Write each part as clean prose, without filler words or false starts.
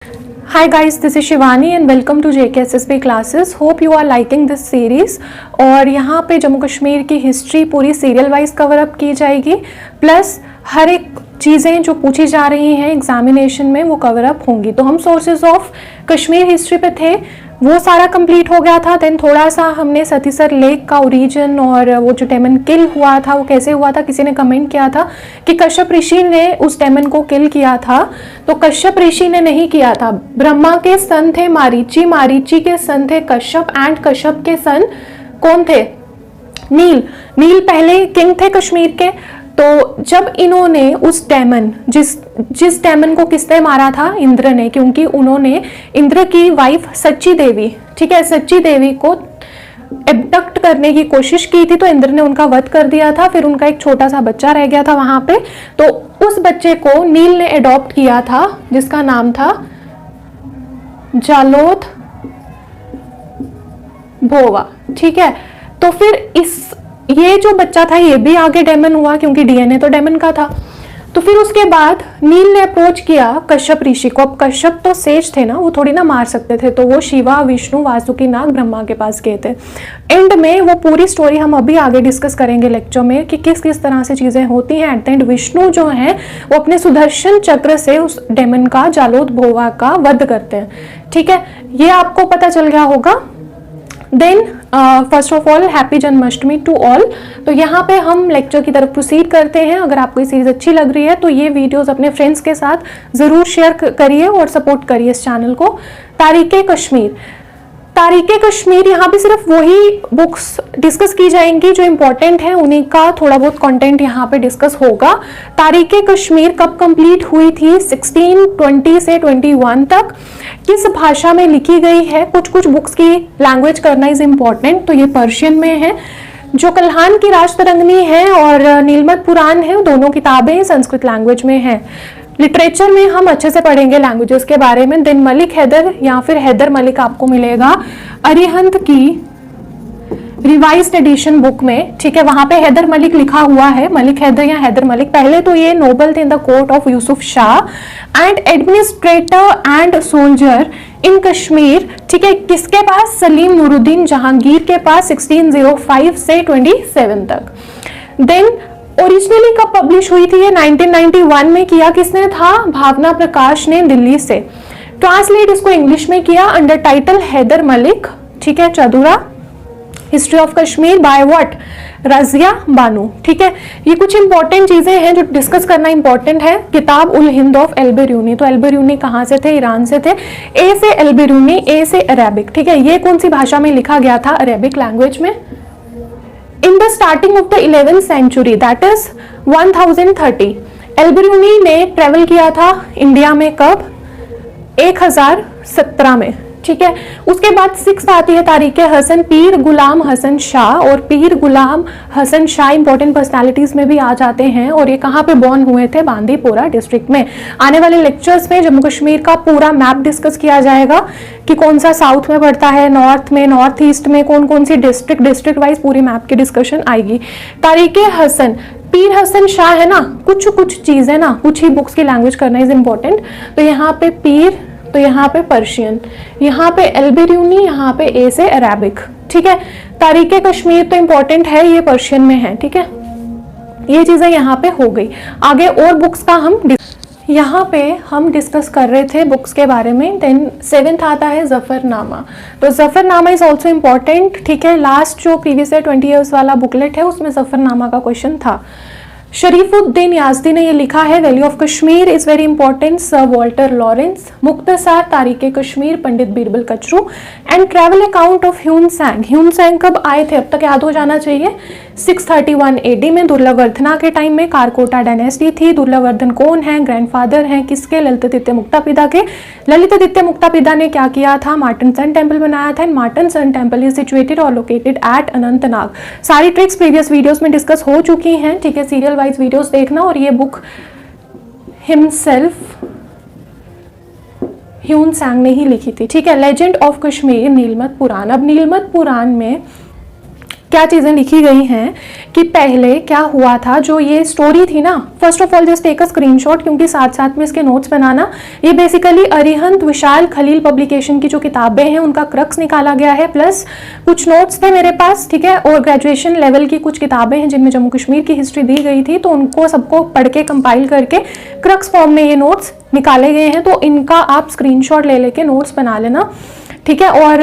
Hi guys, this is Shivani and welcome to JKSSB classes. Hope you are liking this series. और यहाँ पे जम्मू कश्मीर की history पूरी serial wise cover up की जाएगी, प्लस हर एक चीज़ें जो पूछी जा रही हैं एग्जामिनेशन में वो कवर अप होंगी। तो हम सोर्सेज ऑफ कश्मीर हिस्ट्री पे थे, वो सारा कंप्लीट हो गया था। देन थोड़ा सा हमने सतीसर लेक का ओरिजिन और वो जो डेमन किल हुआ था वो कैसे हुआ था, किसी ने कमेंट किया था कि कश्यप ऋषि ने उस डेमन को किल किया था। तो कश्यप ऋषि ने नहीं किया था, ब्रह्मा के सन थे मारीची, मारीची के सन थे कश्यप एंड कश्यप के सन कौन थे? नील। नील पहले किंग थे कश्मीर के। तो जब इन्होंने उस डेमन जिस डेमन को किसने मारा था? इंद्र ने, क्योंकि उन्होंने इंद्र की वाइफ सच्ची देवी, ठीक है, सच्ची देवी को एबडक्ट करने की कोशिश की थी, तो इंद्र ने उनका वध कर दिया था। फिर उनका एक छोटा सा बच्चा रह गया था वहां पे, तो उस बच्चे को नील ने एडॉप्ट किया था, जिसका नाम था जालोद भोवा, ठीक है। तो फिर ये जो बच्चा था ये भी आगे डेमन हुआ, क्योंकि डीएनए तो डेमन का था। तो फिर उसके बाद नील ने अप्रोच किया कश्यप ऋषि को। अब कश्यप तो सेज थे ना, वो थोड़ी ना मार सकते थे, तो वो शिवा, विष्णु, वासुकी नाग, ब्रह्मा के पास गए थे। एंड में वो पूरी स्टोरी हम अभी आगे डिस्कस करेंगे लेक्चर में कि किस किस तरह से चीजें होती हैं। एट द एंड विष्णु जो है वो अपने सुदर्शन चक्र से उस डेमन का, जालोद भोवा का वध करते हैं, ठीक है। ये आपको पता चल गया होगा। Then first of all happy Janmashtami to all. तो यहाँ पे हम लेक्चर की तरफ प्रोसीड करते हैं। अगर आपको ये सीरीज अच्छी लग रही है तो ये वीडियोस अपने फ्रेंड्स के साथ ज़रूर शेयर करिए और सपोर्ट करिए इस चैनल को। तारीख़े कश्मीर, तारीख़े कश्मीर, यहाँ पे सिर्फ वही बुक्स डिस्कस की जाएंगी जो इंपॉर्टेंट है, उन्हीं का थोड़ा बहुत कंटेंट यहाँ पे डिस्कस होगा। तारीख़े कश्मीर कब कंप्लीट हुई थी? 1620 से 21 तक। किस भाषा में लिखी गई है? कुछ बुक्स की लैंग्वेज करना इज इम्पॉर्टेंट। तो ये पर्शियन में है। जो कल्हान की राजतरंगिणी है और नीलमत पुराण है, दोनों किताबें संस्कृत लैंग्वेज में है। लिटरेचर में हम अच्छे से पढ़ेंगे लैंग्वेजेस के बारे में। देन मलिक हैदर या फिर हैदर मलिक आपको मिलेगा अरिहंत की रिवाइज्ड एडिशन बुक में, ठीक है। वहां पे हैदर मलिक लिखा हुआ है, मलिक हैदर या हैदर मलिक। पहले तो ये नोबल थे in the court of Yusuf Shah and administrator and soldier इन कश्मीर, ठीक है। किसके पास? सलीम नूरुद्दीन जहांगीर के पास 1605 से 27 तक। देन ओरिजिनली कब पब्लिश हुई थी? ये 1991 में किया किसने था? भावना प्रकाश ने दिल्ली से। ट्रांसलेट इसको इंग्लिश में किया अंडर टाइटल हैदर मलिक, ठीक है, Chadura history of Kashmir by what? Razia Banu, ठीक है। ये कुछ इंपॉर्टेंट चीजें हैं जो डिस्कस करना इंपॉर्टेंट है। किताब उल हिंद ऑफ एल्बेरूनी, तो एल्बेरूनी कहाँ से थे? ईरान से थे। ए से एल्बेरूनी, ए से अरेबिक, ठीक है। ये कौन सी भाषा में लिखा गया था? अरेबिक लैंग्वेज में। In the starting of the 11th century, that is 1030, Alberuni ने ट्रेवल किया था इंडिया में कब? 1017 में, ठीक है। उसके बाद 6 आती है तारीख़े हसन, पीर गुलाम हसन शाह। और पीर गुलाम हसन शाह इंपॉर्टेंट पर्सनालिटीज में भी आ जाते हैं। और ये कहाँ पे बॉर्न हुए थे? बांदीपोरा डिस्ट्रिक्ट में। आने वाले लेक्चर्स में जम्मू कश्मीर का पूरा मैप डिस्कस किया जाएगा कि कौन सा साउथ में पड़ता है, नॉर्थ में, नॉर्थ ईस्ट में कौन कौन सी डिस्ट्रिक्ट वाइज पूरी मैप की डिस्कशन आएगी। तारीख़े हसन, पीर हसन शाह है ना, कुछ चीज़ें ना, कुछ ही बुक्स की लैंग्वेज करना इज इम्पोर्टेंट। तो यहाँ पे पीर, तो यहाँ पे पर्शियन, यहाँ पे एल्बेरूनी, यहाँ पे ए से अरेबिक, ठीक है। तारीख़े कश्मीर तो इंपॉर्टेंट है, ये पर्शियन में है, ठीक है। ये चीजें यहाँ पे हो गई। आगे और बुक्स का यहाँ पे हम डिस्कस कर रहे थे बुक्स के बारे में। देन 7th आता है जफरनामा। तो जफरनामा इज ऑल्सो इम्पॉर्टेंट, ठीक है। लास्ट जो प्रीवियस ईयर 20 ईयर्स वाला बुकलेट है उसमें जफरनामा का क्वेश्चन था। शरीफुद्दीन याज़दी ने ये लिखा है। Valley of Kashmir is very important, sir Walter Lawrence. Mukhtasar तारीख़े Kashmir, Pandit Birbal Kachru. And travel account of Hiuen Tsang. Hiuen Tsang कब आए थे? अब तक याद हो जाना चाहिए, 631 AD में, दुर्लभवर्धना के टाइम में। कारकोटा डायनेस्टी थी। दुर्लभवर्धन कौन है? ग्रैंडफादर हैं किसके? ललितादित्य मुक्तापिदा के। ललितादित्य मुक्तापिदा ने क्या किया था? मार्टन सन टेम्पल बनाया था। And Martand sun temple is situated और लोकेटेड एट अनंतनाग। सारी ट्रिक्स प्रीवियस वीडियोस में डिस्कस हो चुकी हैं, ठीक है। सीरियल वाइज वीडियोस देखना। और ये बुक हिमसेल्फ ह्यून सैंग ने ही लिखी थी, ठीक है। लेजेंड ऑफ कश्मीर, नीलमत पुराण। अब नीलमत पुराण में क्या चीज़ें लिखी गई हैं कि पहले क्या हुआ था, जो ये स्टोरी थी ना, first of all just take a screenshot, क्योंकि साथ साथ में इसके नोट्स बनाना। ये बेसिकली अरिहंत विशाल खलील पब्लिकेशन की जो किताबें हैं उनका क्रक्स निकाला गया है, प्लस कुछ नोट्स थे मेरे पास, ठीक है, और ग्रेजुएशन लेवल की कुछ किताबें हैं जिनमें जम्मू कश्मीर की हिस्ट्री दी गई थी, तो उनको सबको पढ़ के कंपाइल करके क्रक्स फॉर्म में ये नोट्स निकाले गए हैं। तो इनका आप स्क्रीनशॉट ले लेके नोट्स बना लेना, ठीक है। और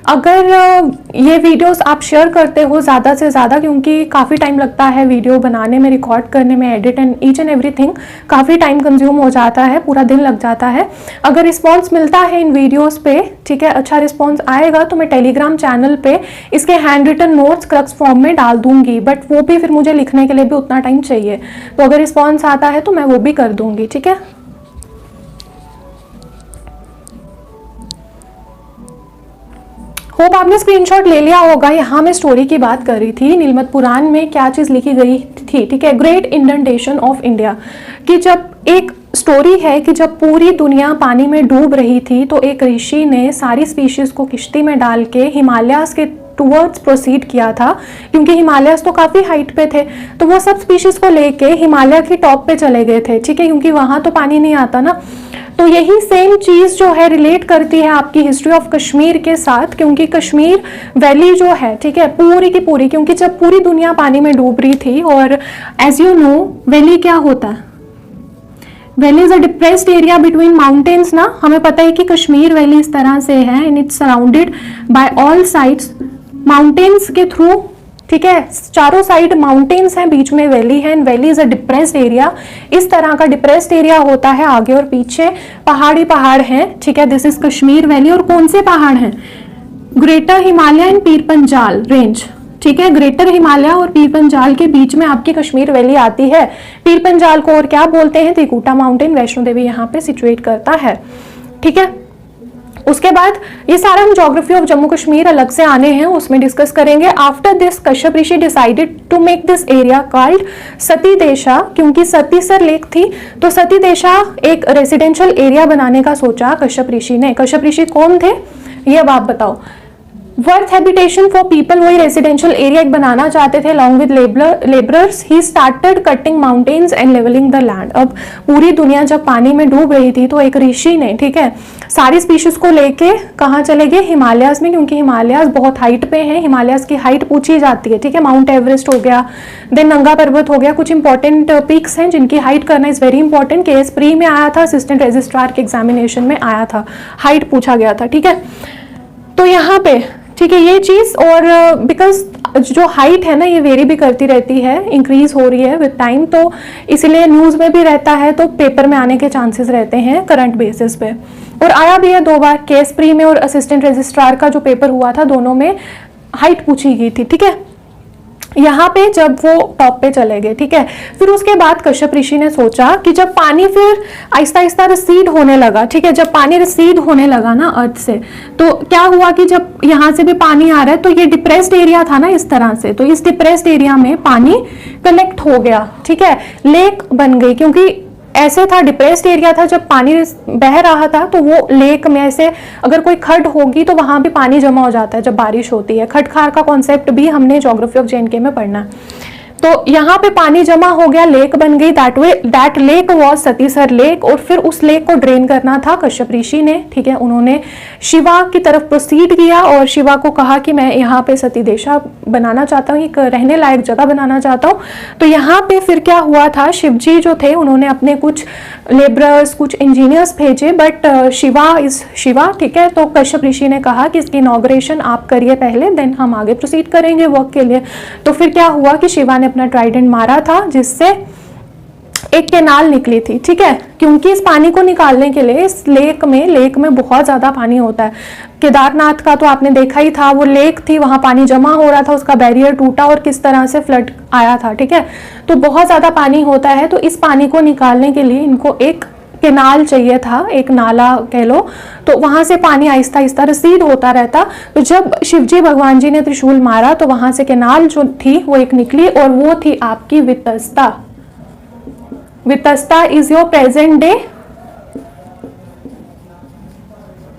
अगर ये वीडियोस आप शेयर करते हो ज़्यादा से ज़्यादा, क्योंकि काफ़ी टाइम लगता है वीडियो बनाने में, रिकॉर्ड करने में, edit and each and everything, काफ़ी टाइम कंज्यूम हो जाता है, पूरा दिन लग जाता है। अगर रिस्पॉन्स मिलता है इन वीडियोस पे, ठीक है, अच्छा रिस्पॉन्स आएगा, तो मैं टेलीग्राम चैनल पे इसके hand written notes crux form में डाल दूंगी, बट वो भी फिर मुझे लिखने के लिए भी उतना टाइम चाहिए। तो अगर रिस्पॉन्स आता है तो मैं वो भी कर दूंगी, ठीक है। होप आपने स्क्रीनशॉट ले लिया होगा। यहाँ मैं स्टोरी की बात कर रही थी, नीलमत पुराण में क्या चीज़ लिखी गई थी, ठीक है, ग्रेट इंडेंटेशन ऑफ इंडिया, कि जब एक स्टोरी है कि जब पूरी दुनिया पानी में डूब रही थी तो एक ऋषि ने सारी स्पीशीज को किश्ती में डाल के हिमालयास के टूवर्ड्स प्रोसीड किया था, क्योंकि हिमालयास तो काफ़ी हाइट पे थे, तो वो सब स्पीशीज को लेके हिमालय की टॉप पे चले गए थे, ठीक है, क्योंकि वहाँ तो पानी नहीं आता ना। तो यही सेम चीज़ जो है रिलेट करती है आपकी हिस्ट्री ऑफ कश्मीर के साथ, क्योंकि कश्मीर वैली जो है, ठीक है, पूरी की पूरी, क्योंकि जब पूरी दुनिया पानी में डूब रही थी, और एज यू नो वैली क्या होता है, valley is a depressed area between mountains ना, हमें पता है कि कश्मीर वैली इस तरह से है, and it's surrounded by all sides mountains के थ्रू, ठीक है, चारों साइड माउंटेन्स हैं, बीच में वैली है, and valley is a depressed area. इस तरह का डिप्रेस्ड एरिया होता है, आगे और पीछे पहाड़ी पहाड़ हैं, ठीक है, दिस इज कश्मीर वैली। और कौन से पहाड़ हैं, greater Himalaya and Pir Panjal range, ठीक है, ग्रेटर हिमालय और पीर पंजाल के बीच में आपकी कश्मीर वैली आती है। पीर पंजाल को और क्या बोलते हैं, त्रिकुटा माउंटेन, वैष्णो देवी यहाँ पे सिचुएट करता है, ठीक है। उसके बाद ये सारा हम ज्योग्राफी ऑफ जम्मू कश्मीर अलग से आने हैं, उसमें डिस्कस करेंगे। After this Kashyap Rishi decided to make this area called Sati Desha, क्योंकि सतीसर लेक थी, तो सती देशा एक रेसिडेंशियल एरिया बनाने का सोचा कश्यप ऋषि ने। कश्यप ऋषि कौन थे ये अब आप बताओ। वर्थ हैबिटेशन फॉर पीपल, वही रेसिडेंशियल एरिया एक बनाना चाहते थे, along with labourers he started cutting mountains and levelling the land. अब पूरी दुनिया जब पानी में डूब रही थी तो एक ऋषि ने, ठीक है, सारी स्पीशीज को लेके कहाँ चले गए, हिमालयास में, क्योंकि हिमालयास बहुत हाइट पे हैं, हिमालयास की हाइट पूछी जाती है, ठीक है, माउंट एवरेस्ट हो गया, देन नंगा पर्वत हो गया, कुछ इंपॉर्टेंट पिक्स हैं जिनकी हाइट करना is very important. Case pre में आया था, असिस्टेंट रजिस्ट्रार के एग्जामिनेशन में आया था, हाइट पूछा गया था, ठीक है। तो यहाँ पे, ठीक है, ये चीज़, और बिकॉज जो हाइट है ना ये वेरी भी करती रहती है, इंक्रीज हो रही है विद टाइम, तो इसीलिए न्यूज़ में भी रहता है, तो पेपर में आने के चांसेस रहते हैं करंट बेसिस पे, और आया भी है 2 बार। केस प्री में और असिस्टेंट रजिस्ट्रार का जो पेपर हुआ था, दोनों में हाइट पूछी गई थी, ठीक है। यहाँ पे जब वो टॉप पे चले गए, ठीक है, फिर उसके बाद कश्यप ऋषि ने सोचा कि जब पानी फिर आहिस्ता आहिस्ता रिसीड होने लगा, ठीक है, जब पानी रिसीड होने लगा ना अर्थ से, तो क्या हुआ कि जब यहाँ से भी पानी आ रहा है, तो ये डिप्रेस्ड एरिया था ना इस तरह से, तो इस डिप्रेस्ड एरिया में पानी कलेक्ट हो गया, ठीक है, लेक बन गई, क्योंकि ऐसे था, डिप्रेस्ड एरिया था, जब पानी बह रहा था तो वो लेक में ऐसे अगर कोई खड्ड होगी तो वहां भी पानी जमा हो जाता है जब बारिश होती है। खड्ड खार का कॉन्सेप्ट भी हमने ज्योग्राफी ऑफ जेएनके में पढ़ना है। तो यहाँ पे पानी जमा हो गया, लेक बन गई, दैट लेक वाज सतीसर लेक, और फिर उस लेक को ड्रेन करना था कश्यप ऋषि ने, ठीक है, उन्होंने शिवा की तरफ प्रोसीड किया और शिवा को कहा कि मैं यहाँ पे सती देशा बनाना चाहता हूँ, एक रहने लायक जगह बनाना चाहता हूँ। तो यहाँ पे फिर क्या हुआ था, शिव जी जो थे उन्होंने अपने कुछ लेबरर्स, कुछ इंजीनियर्स भेजे, बट शिवा इज शिवा, ठीक है। तो कश्यप ऋषि ने कहा कि इसकी इनॉग्रेशन आप करिए पहले, देन हम आगे प्रोसीड करेंगे वर्क के लिए। तो फिर क्या हुआ कि शिवा ने अपना ट्राइडेंट मारा था, जिससे एक कैनाल निकली थी, ठीक है, क्योंकि इस पानी को निकालने के लिए इस लेक में बहुत ज्यादा पानी होता है। केदारनाथ का तो आपने देखा ही था, वो लेक थी, वहां पानी जमा हो रहा था, उसका बैरियर टूटा और किस तरह से फ्लड आया था, ठीक है। तो बहुत ज्यादा पानी होता है, तो इस पानी को निकालने के लिए इनको एक केनाल चाहिए था, एक नाला कह लो, तो वहां से पानी आहिस्ता आहिस्ता रिसीड होता रहता। तो जब शिवजी भगवान जी ने त्रिशूल मारा तो वहां से केनाल जो थी वो एक निकली, और वो थी आपकी Vitasta. Vitasta is your present day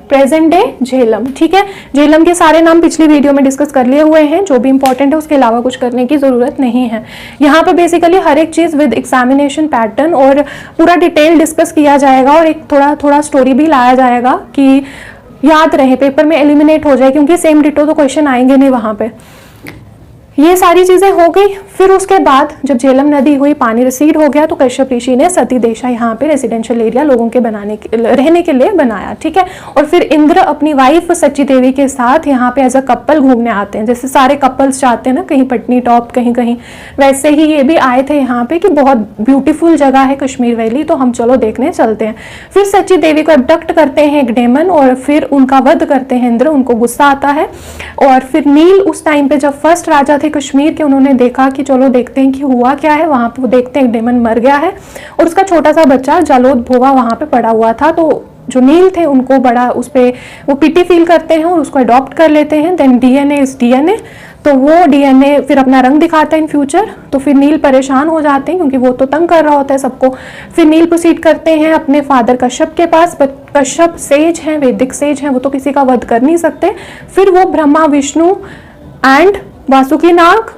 present day Jhelum. ठीक है, झेलम के सारे नाम पिछली वीडियो में डिस्कस कर लिए हुए हैं, जो भी इंपॉर्टेंट है उसके अलावा कुछ करने की जरूरत नहीं है। यहाँ पे बेसिकली हर एक चीज विद एग्जामिनेशन पैटर्न और पूरा डिटेल डिस्कस किया जाएगा और एक थोड़ा थोड़ा स्टोरी भी लाया जाएगा कि याद रहे, पेपर में एलिमिनेट हो जाए, क्योंकि सेम डिटो तो क्वेश्चन आएंगे नहीं वहां पे। ये सारी चीजें हो गई। फिर उसके बाद जब झेलम नदी हुई, पानी रिसीड हो गया, तो कश्यप ऋषि ने सती देशा यहाँ पे रेजिडेंशियल एरिया लोगों के रहने के लिए बनाया। ठीक है, और फिर इंद्र अपनी वाइफ सची देवी के साथ यहाँ पे एज अ कपल घूमने आते हैं, जैसे सारे कपल्स जाते हैं ना कहीं पटनी टॉप कहीं कहीं, वैसे ही ये भी आए थे यहाँ पे कि बहुत ब्यूटीफुल जगह है कश्मीर वैली, तो हम चलो देखने चलते हैं। फिर सची देवी को अबडक्ट करते हैं एक डेमन और फिर उनका वध करते हैं इंद्र, उनको गुस्सा आता है। और फिर नील उस टाइम पे जब फर्स्ट राजा थे कश्मीर के, उन्होंने देखा कि चलो देखते हैं कि हुआ क्या है वहां पे। वो देखते हैं डेमन मर गया है और उसका छोटा सा बच्चा जलोद भोवा वहां पे पड़ा हुआ था। तो जो नील थे उनको बड़ा उस पे वो पिटी फील करते हैं और उसको अडॉप्ट कर लेते हैं। देन डीएनए इज डीएनए, तो वो डीएनए फिर अपना रंग दिखाता है इन फ्यूचर। तो फिर नील परेशान हो जाते हैं क्योंकि वो तो तंग कर रहा होता है सबको। फिर नील प्रोसीड करते हैं अपने फादर कश्यप के पास, बट कश्यप सेज हैं, वैदिक सेज हैं, वो तो किसी का वध कर नहीं सकते। फिर वो ब्रह्मा विष्णु एंड वासुकी नाग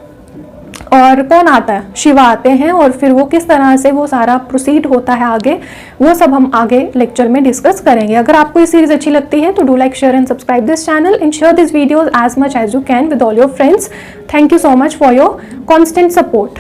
और कौन आता है, शिवा आते हैं, और फिर वो किस तरह से वो सारा प्रोसीड होता है आगे, वो सब हम आगे लेक्चर में डिस्कस करेंगे। अगर आपको ये सीरीज अच्छी लगती है तो do like share and subscribe this channel and share this videos as much as you can with all your friends. Thank you so much for your constant support.